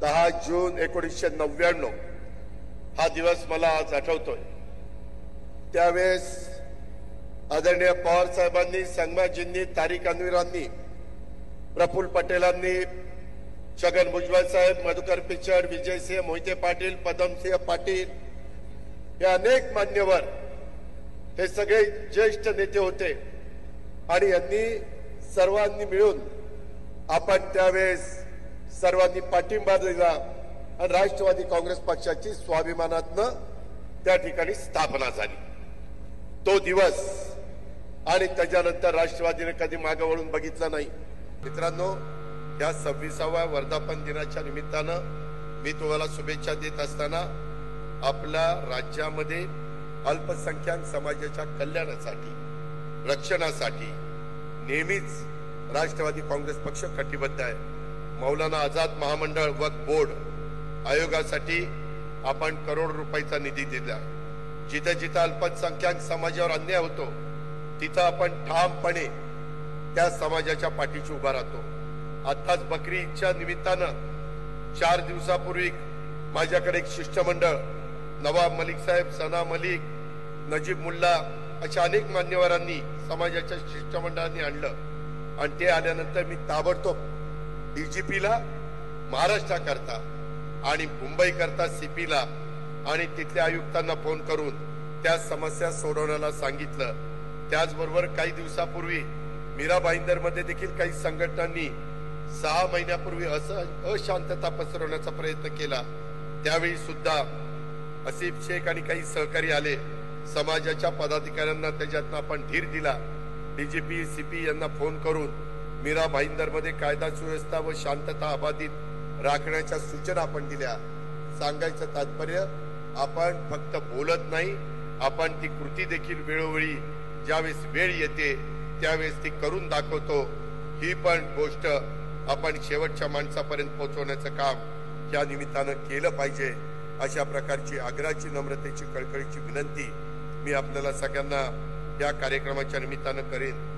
10 जून 1999 हा दिवस मला आज आठवतोय। त्यावेळेस आदरणीय पवार साहेबांनी, संगमाजींनी, तारिक अन्वीरांनी, प्रफुल्ल पटेलांनी, छगन भुजबळ साहेब, मधुकर पिचड, विजयसिंह मोहिते पाटील, पदमसिंह पाटील हे अनेक मान्यवर, हे सगळे ज्येष्ठ नेते होते आणि यांनी सर्वांनी मिळून आपण त्यावेळेस सर्वांनी पाठिंबा दिला आणि राष्ट्रवादी काँग्रेस पक्षाची स्वाभिमानातनं त्या ठिकाणी स्थापना झाली। तो दिवस आणि त्याच्यानंतर राष्ट्रवादीने कधी मागे वळून बघितलं नाही। मित्रांनो, या 26व्या वर्धापन दिनाच्या निमित्तानं मी तुम्हाला शुभेच्छा देत असताना आपल्या राज्यामध्ये अल्पसंख्याक समाजाच्या कल्याणासाठी, रक्षणासाठी नेहमीच राष्ट्रवादी काँग्रेस पक्ष कटिबद्ध आहे। मौलाना आझाद महामंडळ वक्फ बोर्ड आयोगासाठी आपण करोड रुपयाचा निधी दिला। जिथे जिथे अल्पसंख्याक समाजावर अन्याय होतो तिथं आपण ठामपणे त्या समाजाच्या पाठीशी उभा राहतो। आताच बकरी ईदच्या निमित्तानं 4 दिवसापूर्वी माझ्याकडे एक शिष्टमंडळ, नवाब मलिक साहेब, सना मलिक, नजीब मुल्ला अशा अनेक मान्यवरांनी समाजाच्या शिष्टमंडळांनी आणलं आणि ते आल्यानंतर मी ताबडतोब डीजीपीला महाराष्ट्राकरता आणि मुंबई करता सीपीला आणि तिथल्या आयुक्तांना फोन करून त्या समस्या सोडवण्याला सांगितलं। त्याचबरोबर काही दिवसापूर्वी मीरा भाईंदर मध्ये देखील काही संघटनांनी 6 महिन्यापूर्वी अशांतता पसरवण्याचा प्रयत्न केला। त्यावेळी सुद्धा आसिफ शेख आणि काही सहकारी आले। समाजाच्या पदाधिकाऱ्यांना त्याच्यातनं आपण धीर दिला। डीजीपी, सीपी यांना फोन करून मीरा भाईंदर मध्ये कायदा सुव्यवस्था व शांतता अबाधित राखण्याच्या सूचना आपण दिल्या। सांगायचं तात्पर्य, आपण फक्त बोलत नाही, आपण ती कृती देखील वेळोवेळी ज्यावेळेस वेळ येते त्यावेळेस ती करून दाखवतो। ही पण गोष्ट आपण शेवटच्या माणसापर्यंत पोहोचवण्याचं काम या निमित्तानं केलं पाहिजे। अशा प्रकारची आग्रहाची, नम्रतेची, कळकळीची विनंती मी आपल्याला सगळ्यांना या कार्यक्रमाच्या निमित्तानं करेन।